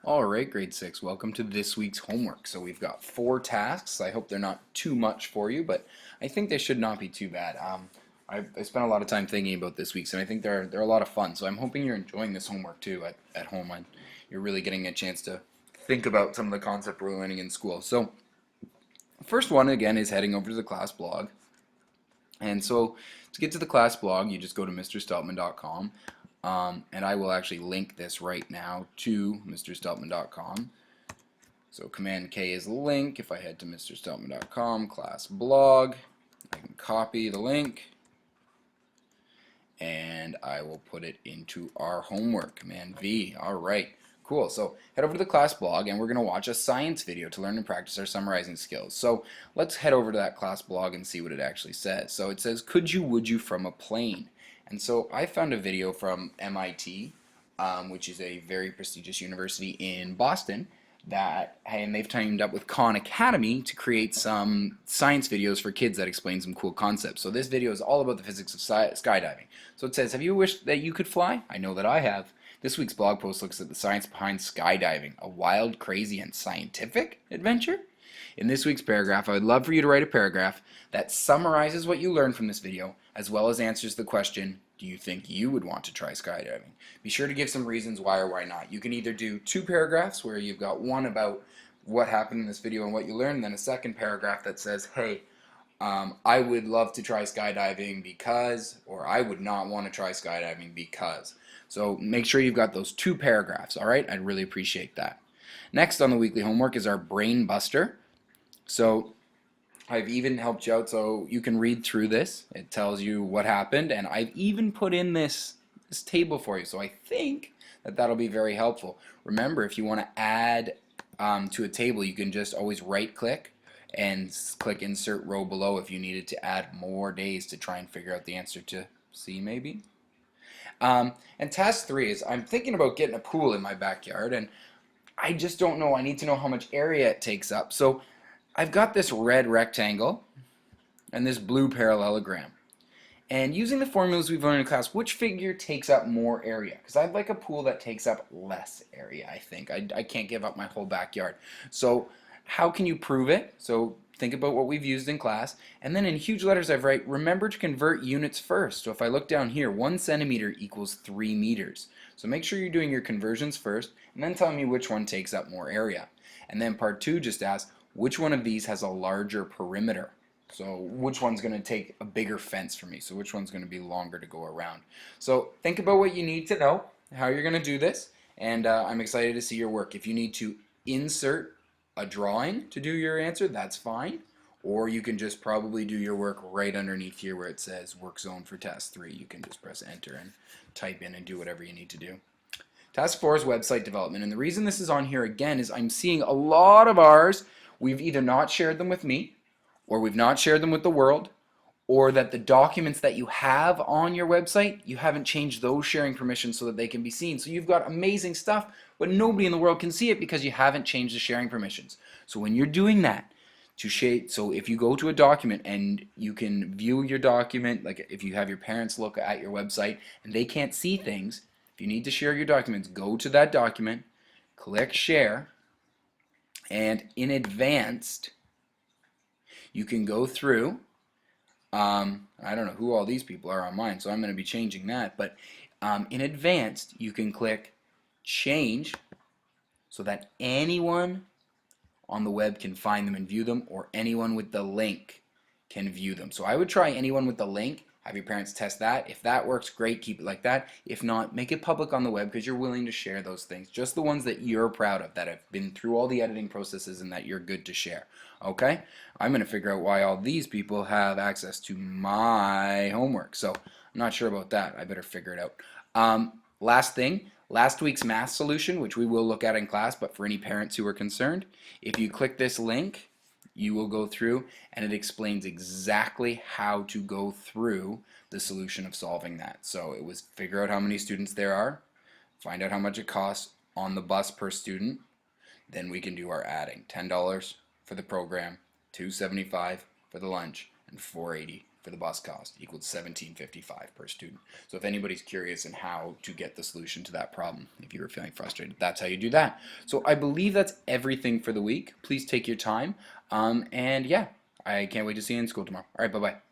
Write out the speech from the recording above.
Alright, grade 6, welcome to this week's homework. So we've got 4 tasks. I hope they're not too much for you, but I think they should not be too bad. I spent a lot of time thinking about this week's, and I think they're a lot of fun. So I'm hoping you're enjoying this homework too at home, and you're really getting a chance to think about some of the concepts we're learning in school. So first one, again, is heading over to the class blog. And so to get to the class blog, you just go to mrsteltman.com. And I will actually link this right now to mrsteltman.com. So Command K is the link. If I head to mrsteltman.com, class blog, I can copy the link and I will put it into our homework. Command V. Alright, cool. So head over to the class blog and we're going to watch a science video to learn and practice our summarizing skills. So let's head over to that class blog and see what it actually says. So it says, could you, would you from a plane? And so I found a video from MIT, which is a very prestigious university in Boston, and they've teamed up with Khan Academy to create some science videos for kids that explain some cool concepts. So this video is all about the physics of skydiving. So it says, have you wished that you could fly? I know that I have. This week's blog post looks at the science behind skydiving, a wild, crazy, and scientific adventure. In this week's paragraph, I would love for you to write a paragraph that summarizes what you learned from this video, as well as answers the question, do you think you would want to try skydiving? Be sure to give some reasons why or why not. You can either do 2 paragraphs where you've got one about what happened in this video and what you learned, and then a second paragraph that says, hey, I would love to try skydiving because, or I would not want to try skydiving because. So make sure you've got those 2 paragraphs, alright? I'd really appreciate that. Next on the weekly homework is our brain buster. So I've even helped you out so you can read through this. It tells you what happened, and I've even put in this table for you. So I think that that'll be very helpful. Remember, if you want to add to a table, you can just always right click and click insert row below if you needed to add more days to try and figure out the answer to C maybe. And task 3 is I'm thinking about getting a pool in my backyard, and I just don't know. I need to know how much area it takes up. So I've got this red rectangle and this blue parallelogram. And using the formulas we've learned in class, which figure takes up more area? Because I'd like a pool that takes up less area, I think. I can't give up my whole backyard. So how can you prove it? So think about what we've used in class. And then in huge letters I've write, remember to convert units first. So if I look down here, 1 centimeter equals 3 meters. So make sure you're doing your conversions first, and then tell me which one takes up more area. And then part 2 just asks, which one of these has a larger perimeter? So which one's going to take a bigger fence for me? So which one's going to be longer to go around? So think about what you need to know, how you're going to do this, and I'm excited to see your work. If you need to insert a drawing to do your answer, that's fine. Or you can just probably do your work right underneath here where it says work zone for task 3. You can just press enter and type in and do whatever you need to do. Task 4 is website development, and the reason this is on here again is I'm seeing a lot of ours, we've either not shared them with me, or we've not shared them with the world, or that the documents that you have on your website, you haven't changed those sharing permissions so that they can be seen. So you've got amazing stuff, but nobody in the world can see it because you haven't changed the sharing permissions. So when you're doing that, so if you go to a document and you can view your document, like if you have your parents look at your website and they can't see things, if you need to share your documents, go to that document, click share, and in advanced, you can go through, I don't know who all these people are on mine, so I'm going to be changing that, but in advanced, you can click change so that anyone on the web can find them and view them, or anyone with the link can view them. So I would try anyone with the link, have your parents test that. If that works, great, keep it like that. If not, make it public on the web because you're willing to share those things. Just the ones that you're proud of, that have been through all the editing processes and that you're good to share. Okay? I'm going to figure out why all these people have access to my homework. So I'm not sure about that. I better figure it out. Last thing, last week's math solution, which we will look at in class, but for any parents who are concerned, if you click this link, you will go through and it explains exactly how to go through the solution of solving that. So it was figure out how many students there are, find out how much it costs on the bus per student, then we can do our adding. $10 for the program, $2.75 for the lunch, and $4.80 for the bus cost equals $17.55 per student. So if anybody's curious in how to get the solution to that problem, if you were feeling frustrated, that's how you do that. So I believe that's everything for the week. Please take your time. And yeah, I can't wait to see you in school tomorrow. All right, bye-bye.